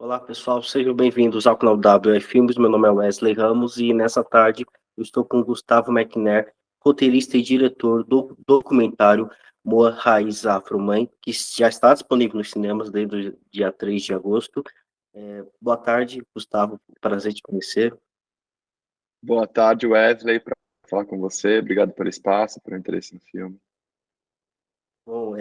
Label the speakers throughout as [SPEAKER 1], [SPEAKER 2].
[SPEAKER 1] Olá, pessoal, sejam bem-vindos ao canal WE Filmes. Meu nome é Wesley Ramos e nessa tarde eu estou com Gustavo McNair, roteirista e diretor do documentário Moa Raiz Afro-Mãe, que já está disponível nos cinemas desde o dia 3 de agosto. Boa tarde, Gustavo, prazer te conhecer.
[SPEAKER 2] Boa tarde, Wesley, para falar com você. Obrigado pelo espaço, pelo interesse no filme.
[SPEAKER 1] Bom,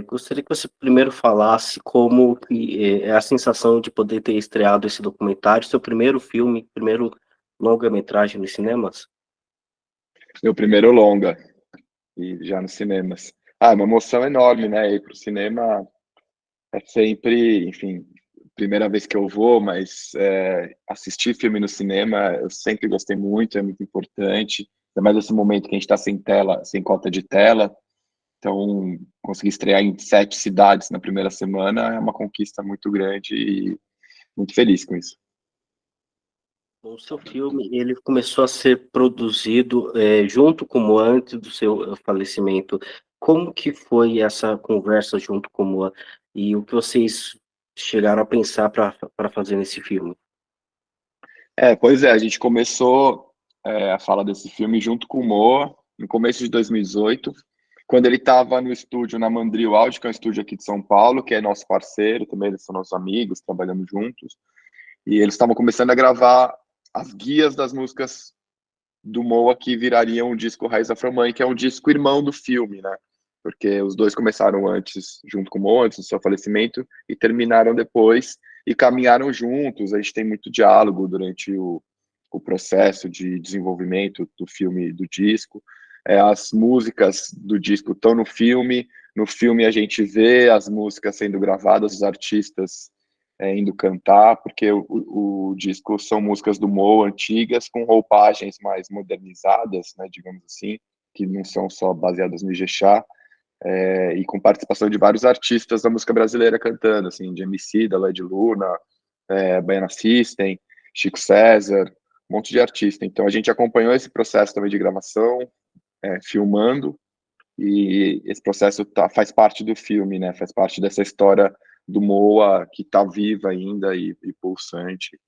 [SPEAKER 1] gostaria que você primeiro falasse como que é a sensação de poder ter estreado esse documentário, seu primeiro filme, primeiro longa-metragem nos cinemas.
[SPEAKER 2] Meu primeiro longa, e já nos cinemas. É uma emoção enorme, né? Ir para o cinema é sempre, enfim, primeira vez que eu vou, mas assistir filme no cinema eu sempre gostei muito, é muito importante. Ainda mais nesse momento que a gente está sem tela, sem cota de tela. Então, conseguir estrear em 7 cidades na primeira semana é uma conquista muito grande e muito feliz com isso.
[SPEAKER 1] O seu filme, ele começou a ser produzido, junto como antes do seu falecimento. Como que foi essa conversa junto com o Moa? E o que vocês chegaram a pensar para fazer nesse filme?
[SPEAKER 2] Pois é, a gente começou a falar desse filme junto com o Moa no começo de 2018, quando ele estava no estúdio na Mandrio Audio, que é um estúdio aqui de São Paulo, que é nosso parceiro, também eles são nossos amigos, trabalhamos juntos, e eles estavam começando a gravar as guias das músicas do Moa que virariam o disco Raiz Afro-Mãe, que é um disco irmão do filme, né? Porque os dois começaram antes, junto com o Moa, antes do seu falecimento, e terminaram depois, e caminharam juntos. A gente tem muito diálogo durante o processo de desenvolvimento do filme e do disco. As músicas do disco estão no filme a gente vê as músicas sendo gravadas, os artistas indo cantar, porque o disco são músicas do Mo antigas, com roupagens mais modernizadas, né, digamos assim, que não são só baseadas no Ijexá, e com participação de vários artistas da música brasileira cantando, assim, de MC, da Led Luna, Baiana System, Chico César, um monte de artista. Então a gente acompanhou esse processo também de gravação, filmando, e esse processo faz parte do filme, né? Faz parte dessa história do Moa que está viva ainda e pulsante.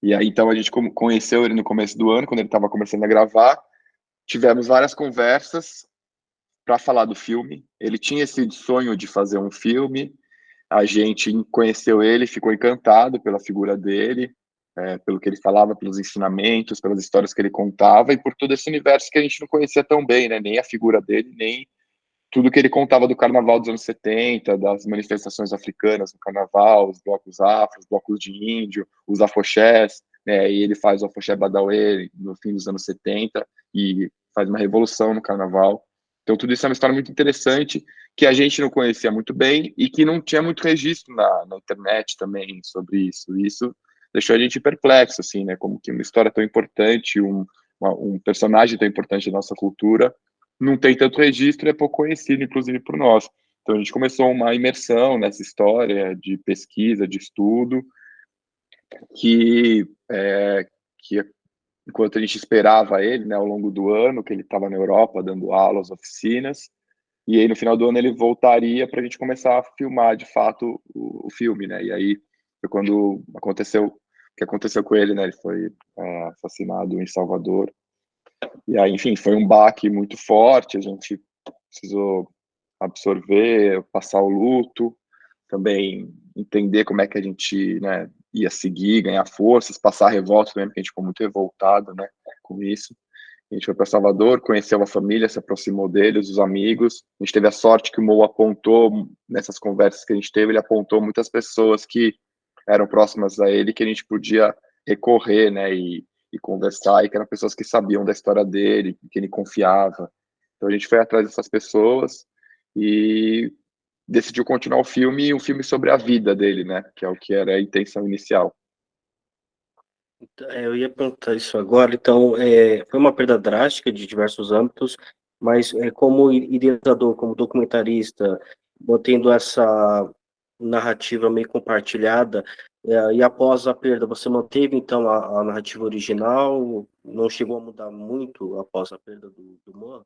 [SPEAKER 2] E aí, então, a gente conheceu ele no começo do ano, quando ele estava começando a gravar. Tivemos várias conversas para falar do filme. Ele tinha esse sonho de fazer um filme. A gente conheceu ele, ficou encantado pela figura dele, pelo que ele falava, pelos ensinamentos, pelas histórias que ele contava e por todo esse universo que a gente não conhecia tão bem, né? Nem a figura dele, nem tudo que ele contava do carnaval dos anos 70, das manifestações africanas no carnaval, os blocos afros, os blocos de índio, os afoxés, né? E ele faz o afoxé Badauê no fim dos anos 70 e faz uma revolução no carnaval. Então, tudo isso é uma história muito interessante que a gente não conhecia muito bem e que não tinha muito registro na internet também sobre isso. Isso deixou a gente perplexo, assim, né? Como que uma história tão importante, um personagem tão importante da nossa cultura não tem tanto registro e é pouco conhecido, inclusive, por nós. Então, a gente começou uma imersão nessa história de pesquisa, de estudo, que, que enquanto a gente esperava ele, né, ao longo do ano, que ele estava na Europa dando aulas, oficinas, e aí no final do ano ele voltaria para a gente começar a filmar, de fato, o filme, né? E aí foi quando aconteceu o que aconteceu com ele, né? Ele foi assassinado em Salvador. E aí, enfim, foi um baque muito forte, a gente precisou absorver, passar o luto, também entender como é que a gente, né, ia seguir, ganhar forças, passar a revolta também, porque a gente ficou muito revoltado, né, com isso. A gente foi para Salvador, conheceu a família, se aproximou deles, os amigos. A gente teve a sorte que o Mo apontou, nessas conversas que a gente teve, ele apontou muitas pessoas que eram próximas a ele, que a gente podia recorrer, né, e conversar, e que eram pessoas que sabiam da história dele, que ele confiava. Então a gente foi atrás dessas pessoas e decidiu continuar o filme, um filme sobre a vida dele, né, que é o que era a intenção inicial.
[SPEAKER 1] Eu ia perguntar isso agora. Então, foi uma perda drástica de diversos âmbitos, mas como idealizador, como documentarista, mantendo essa narrativa meio compartilhada, e após a perda, você manteve então a narrativa original? Não chegou a mudar muito após a perda do Moa?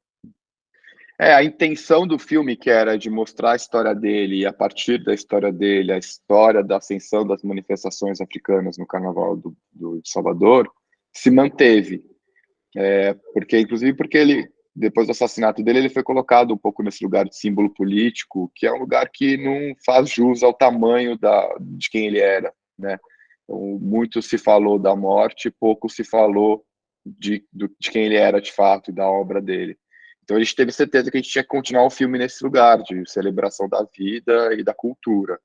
[SPEAKER 2] A intenção do filme, que era de mostrar a história dele, e a partir da história dele, a história da ascensão das manifestações africanas no Carnaval de Salvador, se manteve. Inclusive porque ele, depois do assassinato dele, ele foi colocado um pouco nesse lugar de símbolo político, que é um lugar que não faz jus ao tamanho de quem ele era, né? Então, muito se falou da morte, pouco se falou de quem ele era de fato e da obra dele. Então a gente teve certeza que a gente tinha que continuar o filme nesse lugar de celebração da vida e da cultura,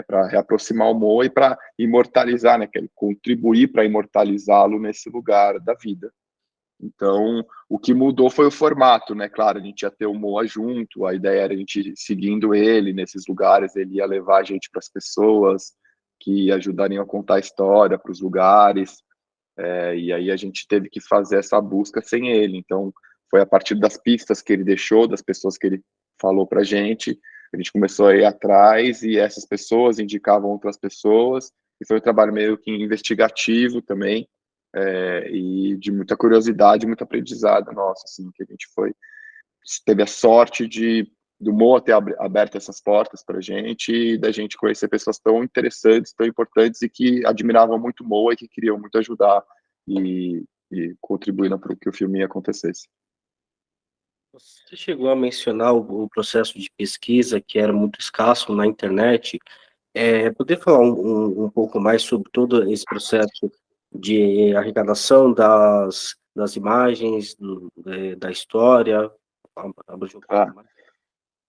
[SPEAKER 2] para reaproximar o Moa e para imortalizar, né, contribuir para imortalizá-lo nesse lugar da vida. Então, o que mudou foi o formato, né? Claro, a gente ia ter o Moa junto, a ideia era a gente seguindo ele nesses lugares, ele ia levar a gente para as pessoas que ajudariam a contar a história para os lugares, e aí a gente teve que fazer essa busca sem ele. Então, foi a partir das pistas que ele deixou, das pessoas que ele falou para a gente começou a ir atrás e essas pessoas indicavam outras pessoas, e foi um trabalho meio que investigativo também, e de muita curiosidade, muito aprendizado nossa, assim, que a gente teve a sorte do Moa ter aberto essas portas para a gente e da gente conhecer pessoas tão interessantes, tão importantes e que admiravam muito o Moa e que queriam muito ajudar e contribuir para que o filme acontecesse.
[SPEAKER 1] Você chegou a mencionar o processo de pesquisa, que era muito escasso na internet. Poder falar um pouco mais sobre todo esse processo de arrecadação das imagens, da história? Abrir um pouco
[SPEAKER 2] Ah,
[SPEAKER 1] mais.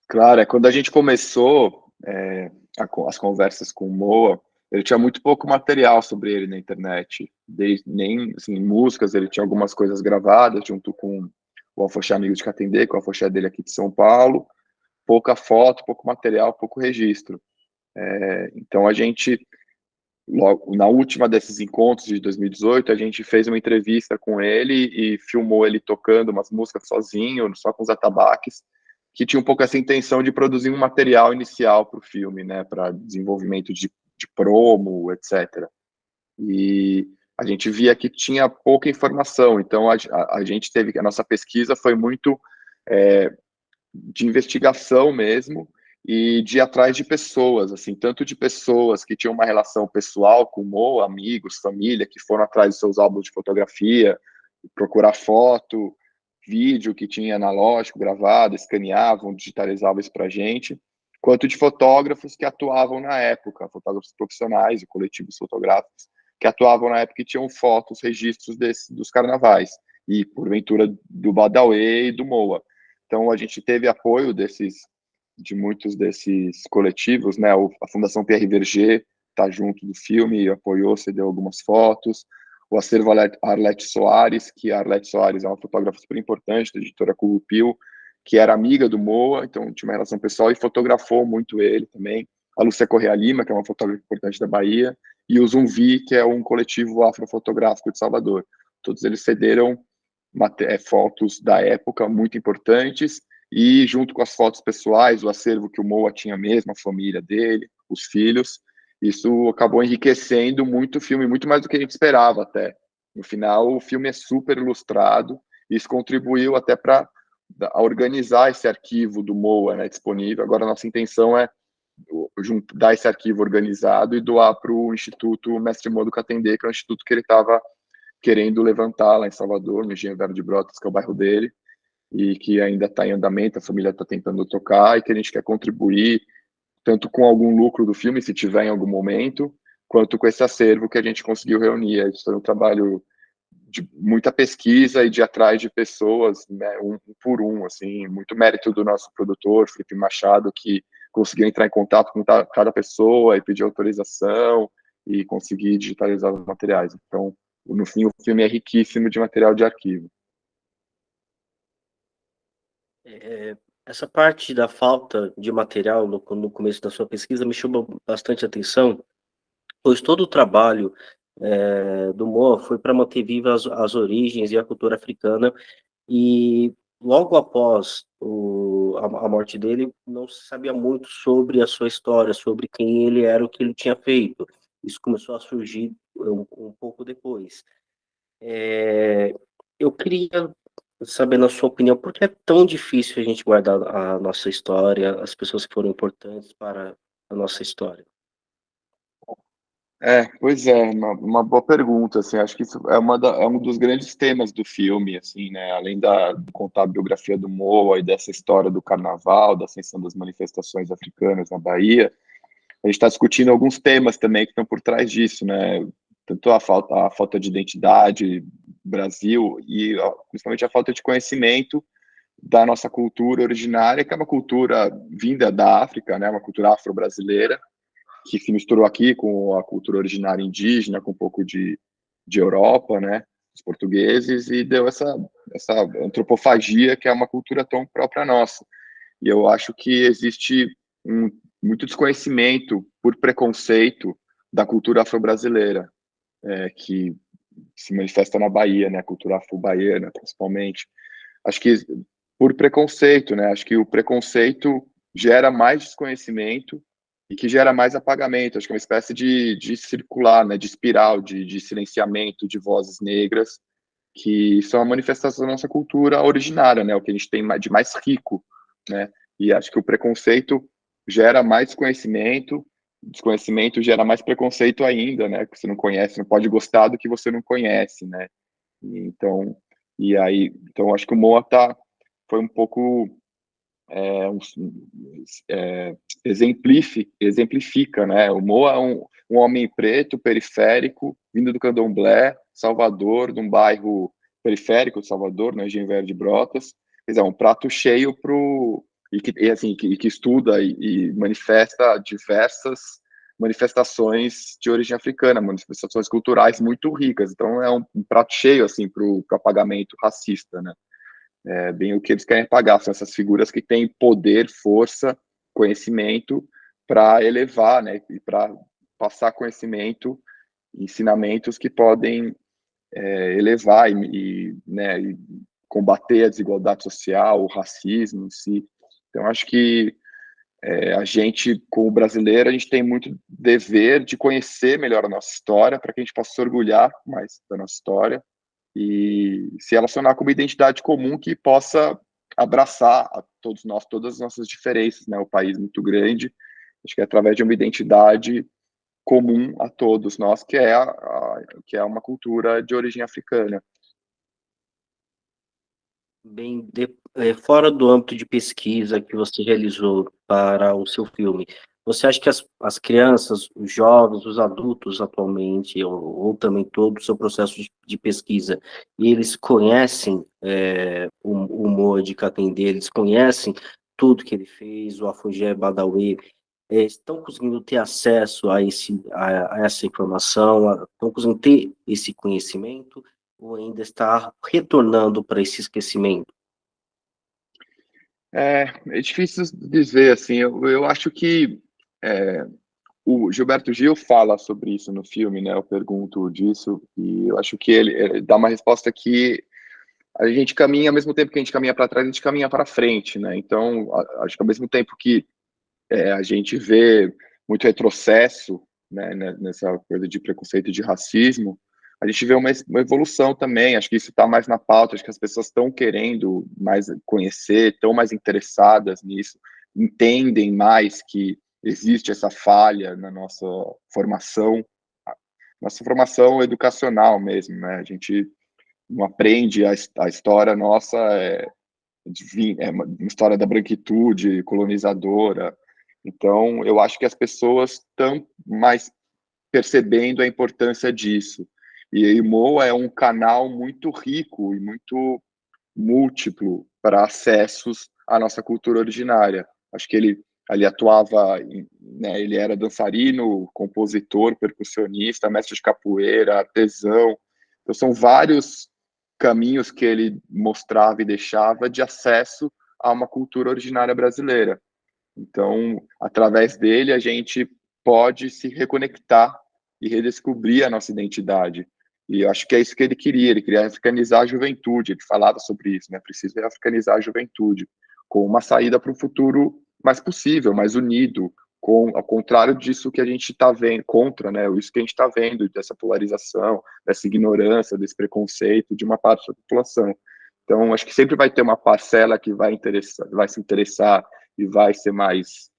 [SPEAKER 2] claro, quando a gente começou as conversas com o Moa, ele tinha muito pouco material sobre ele na internet, nem assim, músicas, ele tinha algumas coisas gravadas junto com o Afoxé Amigo de Catendê, com o Afoxé dele aqui de São Paulo, pouca foto, pouco material, pouco registro. Então a gente, logo na última desses encontros de 2018, a gente fez uma entrevista com ele e filmou ele tocando umas músicas sozinho, só com os atabaques, que tinha um pouco essa intenção de produzir um material inicial para o filme, né, para desenvolvimento de promo, etc. E a gente via que tinha pouca informação, então a gente teve, a nossa pesquisa foi muito de investigação mesmo e de ir atrás de pessoas, assim, tanto de pessoas que tinham uma relação pessoal com o Mo, amigos, família, que foram atrás dos seus álbuns de fotografia, procurar foto, vídeo que tinha analógico gravado, escaneavam, digitalizavam isso para a gente, quanto de fotógrafos que atuavam na época, fotógrafos profissionais e coletivos fotográficos que atuavam na época e tinham fotos, registros dos carnavais, e porventura do Badawi e do Moa. Então a gente teve apoio de muitos desses coletivos, né? A Fundação Pierre Verger está junto do filme, apoiou, cedeu algumas fotos. O acervo Arlete Soares, que a Arlete Soares é uma fotógrafa super importante da editora Curupil, que era amiga do Moa, então tinha uma relação pessoal e fotografou muito ele também. A Lúcia Correa Lima, que é uma fotógrafa importante da Bahia, e o Zumbi, que é um coletivo afrofotográfico de Salvador. Todos eles cederam fotos da época muito importantes e junto com as fotos pessoais, o acervo que o Moa tinha mesmo, a família dele, os filhos, isso acabou enriquecendo muito o filme, muito mais do que a gente esperava até. No final, o filme é super ilustrado, e isso contribuiu até para organizar esse arquivo do Moa, né, disponível. Agora, a nossa intenção é dar esse arquivo organizado e doar para o Instituto Mestre Moa do Catendê, que é um instituto que ele estava querendo levantar lá em Salvador, no Engenho Velho de Brotas, que é o bairro dele, e que ainda está em andamento, a família está tentando tocar, e que a gente quer contribuir tanto com algum lucro do filme, se tiver em algum momento, quanto com esse acervo que a gente conseguiu reunir. Isso foi um trabalho de muita pesquisa e de atrás de pessoas, né, um por um, assim, muito mérito do nosso produtor, Felipe Machado, que conseguiu entrar em contato com cada pessoa e pedir autorização e conseguir digitalizar os materiais. Então, no fim, o filme é riquíssimo de material de arquivo.
[SPEAKER 1] Essa parte da falta de material no começo da sua pesquisa me chamou bastante atenção, pois todo o trabalho do Moa foi para manter vivas as origens e a cultura africana, e logo após a morte dele, não se sabia muito sobre a sua história, sobre quem ele era, o que ele tinha feito. Isso começou a surgir um pouco depois. Eu queria Saber, na sua opinião, por que é tão difícil a gente guardar a nossa história, as pessoas que foram importantes para a nossa história?
[SPEAKER 2] Pois é, uma boa pergunta, assim, acho que isso é um dos grandes temas do filme, assim, né, além de contar a biografia do Moa e dessa história do carnaval, da ascensão das manifestações africanas na Bahia, a gente está discutindo alguns temas também que estão por trás disso, né, tanto a falta de identidade Brasil e principalmente a falta de conhecimento da nossa cultura originária, que é uma cultura vinda da África, né, uma cultura afro-brasileira, que se misturou aqui com a cultura originária indígena, com um pouco de Europa, né, os portugueses, e deu essa antropofagia que é uma cultura tão própria nossa. E eu acho que existe um, muito desconhecimento por preconceito da cultura afro-brasileira, que se manifesta na Bahia, né, a cultura afro-baiana, principalmente. Acho que por preconceito, né, acho que o preconceito gera mais desconhecimento e que gera mais apagamento. Acho que é uma espécie de circular, né, de espiral, de silenciamento de vozes negras, que são a manifestação da nossa cultura originária, né, o que a gente tem de mais rico, né, e acho que o preconceito gera mais desconhecimento gera mais preconceito ainda, né, que você não conhece, não pode gostar do que você não conhece, né, então, então acho que o Moa foi um pouco exemplifica, né? O Moa é um homem preto, periférico, vindo do Candomblé, Salvador, de um bairro periférico de Salvador, no Engenho Velho de Brotas. Quer dizer, um prato cheio que estuda e manifesta diversas manifestações de origem africana, manifestações culturais muito ricas. Então é um prato cheio assim para o apagamento racista, né? É bem o que eles querem pagar, são essas figuras que têm poder, força, conhecimento para elevar, né, e para passar conhecimento, ensinamentos que podem elevar né, e combater a desigualdade social, o racismo em si. Então, acho que a gente, como brasileiro, a gente tem muito dever de conhecer melhor a nossa história, para que a gente possa se orgulhar mais da nossa história e se relacionar com uma identidade comum que possa abraçar a todos nós, todas as nossas diferenças, né? O país é muito grande, acho que é através de uma identidade comum a todos nós, que é uma cultura de origem africana.
[SPEAKER 1] Bem, fora do âmbito de pesquisa que você realizou para o seu filme, você acha que as crianças, os jovens, os adultos atualmente, ou também todo o seu processo de pesquisa, eles conhecem o Moa de Catendê, eles conhecem tudo que ele fez, o Afogé Badawi, estão conseguindo ter acesso a essa informação, estão conseguindo ter esse conhecimento, ou ainda está retornando para esse esquecimento?
[SPEAKER 2] É difícil dizer, assim, eu acho que o Gilberto Gil fala sobre isso no filme, né? Eu pergunto disso, e eu acho que ele dá uma resposta que a gente caminha, ao mesmo tempo que a gente caminha para trás, a gente caminha para frente, né? Então, acho que ao mesmo tempo que a gente vê muito retrocesso, né, nessa coisa de preconceito e de racismo, a gente vê uma evolução também. Acho que isso está mais na pauta, acho que as pessoas estão querendo mais conhecer, estão mais interessadas nisso, entendem mais que existe essa falha na nossa formação educacional mesmo, né? A gente não aprende a história nossa é uma história da branquitude colonizadora. Então, eu acho que as pessoas estão mais percebendo a importância disso. E a IMO é um canal muito rico e muito múltiplo para acessos à nossa cultura originária. Acho que ele ali atuava, né, ele era dançarino, compositor, percussionista, mestre de capoeira, artesão. Então, são vários caminhos que ele mostrava e deixava de acesso a uma cultura originária brasileira. Então, através dele, a gente pode se reconectar e redescobrir a nossa identidade. E eu acho que é isso que ele queria africanizar a juventude, ele falava sobre isso, né? Precisa africanizar a juventude, com uma saída para um futuro mais possível, mais unido, ao contrário disso que a gente está vendo, contra, né? Isso que a gente está vendo, dessa polarização, dessa ignorância, desse preconceito de uma parte da população. Então, acho que sempre vai ter uma parcela que vai se interessar e vai ser mais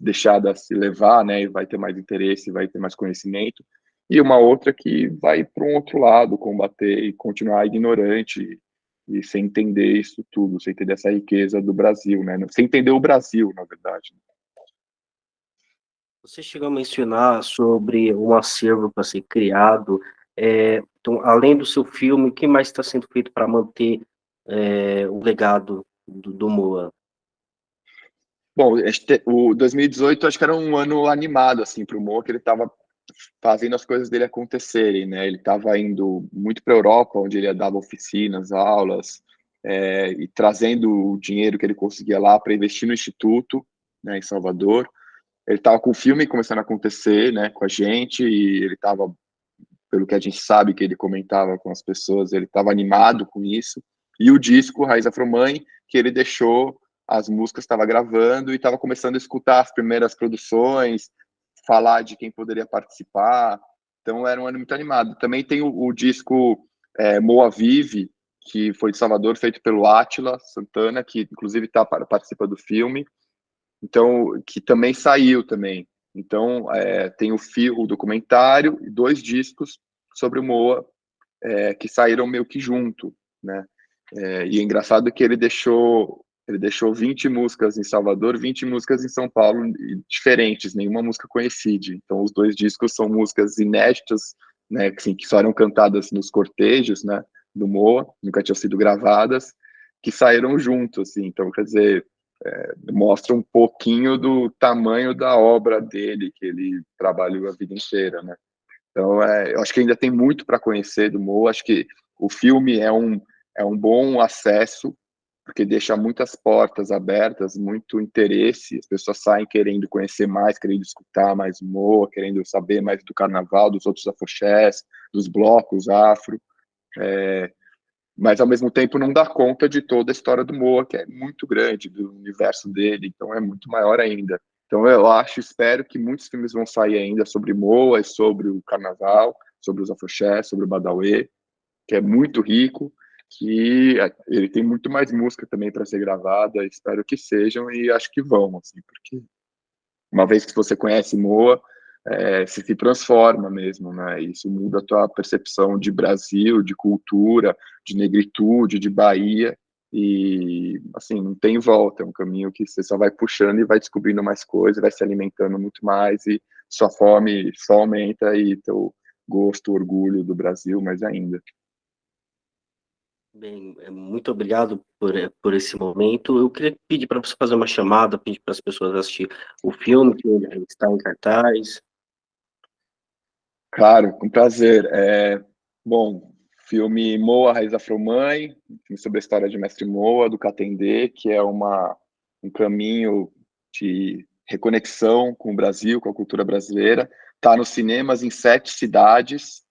[SPEAKER 2] deixada se levar, né? E vai ter mais interesse, vai ter mais conhecimento. E uma outra que vai para um outro lado, combater e continuar ignorante e sem entender isso tudo, sem entender essa riqueza do Brasil, né? Sem entender o Brasil, na verdade.
[SPEAKER 1] Você chegou a mencionar sobre um acervo para ser criado. Então, além do seu filme, o que mais está sendo feito para manter o legado do Moa?
[SPEAKER 2] Bom, o 2018 acho que era um ano animado assim para o Mo, que ele estava fazendo as coisas dele acontecerem, né? Ele estava indo muito para a Europa, onde ele dava oficinas, aulas, e trazendo o dinheiro que ele conseguia lá para investir no instituto, né, em Salvador. Ele estava com o filme começando a acontecer, né, com a gente, e ele estava, pelo que a gente sabe que ele comentava com as pessoas, ele estava animado com isso. E o disco Raiz Afro-Mãe, que ele deixou as músicas, estava gravando e estava começando a escutar as primeiras produções, falar de quem poderia participar. Então era um ano muito animado. Também tem o disco Moa Vive, que foi de Salvador, feito pelo Átila Santana, que inclusive participa do filme. Então, que também saiu também. Então, tem o documentário e 2 discos sobre o Moa, que saíram meio que junto, né? E é engraçado que ele deixou 20 músicas em Salvador, 20 músicas em São Paulo, diferentes, nenhuma música conhecida. Então, os 2 discos são músicas inéditas, né, assim, que só eram cantadas nos cortejos, né, do Moa, nunca tinham sido gravadas, que saíram juntos, assim. Então, quer dizer, mostra um pouquinho do tamanho da obra dele, que ele trabalhou a vida inteira, né? Então, eu acho que ainda tem muito para conhecer do Mo. Acho que o filme é um bom acesso, porque deixa muitas portas abertas, muito interesse. As pessoas saem querendo conhecer mais, querendo escutar mais o Mo, querendo saber mais do carnaval, dos outros afoxés, dos blocos afro. Mas, ao mesmo tempo, não dá conta de toda a história do Moa, que é muito grande, do universo dele, então é muito maior ainda. Então, eu espero que muitos filmes vão sair ainda sobre Moa, sobre o Carnaval, sobre os afoxés, sobre o Badauê, que é muito rico, que ele tem muito mais música também para ser gravada, espero que sejam, e acho que vão, assim, porque uma vez que você conhece Moa, você se transforma mesmo, né? Isso muda a tua percepção de Brasil, de cultura, de negritude, de Bahia, e assim, não tem volta, é um caminho que você só vai puxando e vai descobrindo mais coisas, vai se alimentando muito mais, e sua fome só aumenta, e teu gosto, orgulho do Brasil, mais ainda.
[SPEAKER 1] Bem, muito obrigado por esse momento. Eu queria pedir para você fazer uma chamada, pedir para as pessoas assistir o filme que está em cartaz.
[SPEAKER 2] Claro, com prazer. Bom, filme Moa, Raiz Afro-Mãe, filme sobre a história de Mestre Moa, do Catendê, que é um caminho de reconexão com o Brasil, com a cultura brasileira. Está nos cinemas em 7 cidades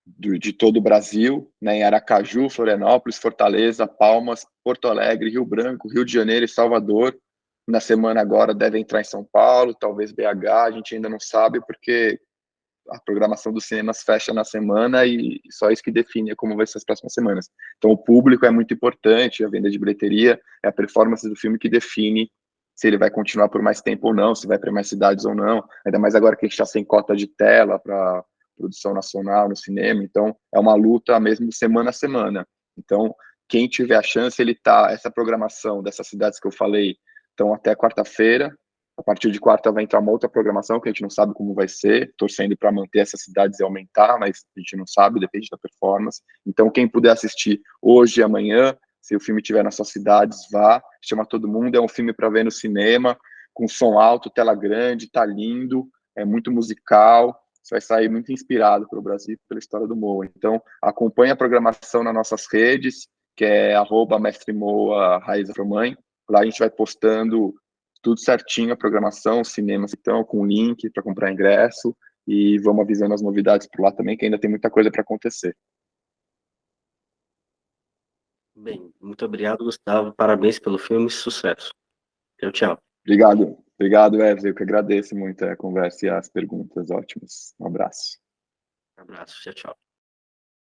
[SPEAKER 2] de todo o Brasil, né, em Aracaju, Florianópolis, Fortaleza, Palmas, Porto Alegre, Rio Branco, Rio de Janeiro e Salvador. Na semana agora deve entrar em São Paulo, talvez BH, a gente ainda não sabe, porque a programação dos cinemas fecha na semana e só isso que define como vai ser as próximas semanas. Então, o público é muito importante, a venda de bilheteria, é a performance do filme que define se ele vai continuar por mais tempo ou não, se vai para mais cidades ou não, ainda mais agora que a gente está sem cota de tela para produção nacional no cinema, então é uma luta mesmo semana a semana. Então, quem tiver a chance, essa programação dessas cidades que eu falei, então até quarta-feira. A partir de quarta vai entrar uma outra programação que a gente não sabe como vai ser, torcendo para manter essas cidades e aumentar, mas a gente não sabe, depende da performance. Então, quem puder assistir hoje e amanhã, se o filme estiver nas suas cidades, vá, chama todo mundo. É um filme para ver no cinema, com som alto, tela grande, tá lindo, é muito musical. Você vai sair muito inspirado pelo Brasil, pela história do Moa. Então, acompanhe a programação nas nossas redes, que é @mestremoa Raiz Afro-Mãe. Lá a gente vai postando tudo certinho, a programação, os cinemas então, com link para comprar ingresso, e vamos avisando as novidades por lá também, que ainda tem muita coisa para acontecer.
[SPEAKER 1] Bem, muito obrigado, Gustavo. Parabéns pelo filme, sucesso. Tchau, tchau.
[SPEAKER 2] Obrigado, Wesley, eu que agradeço muito a conversa e as perguntas ótimas. Um abraço.
[SPEAKER 1] Abraço, tchau, tchau.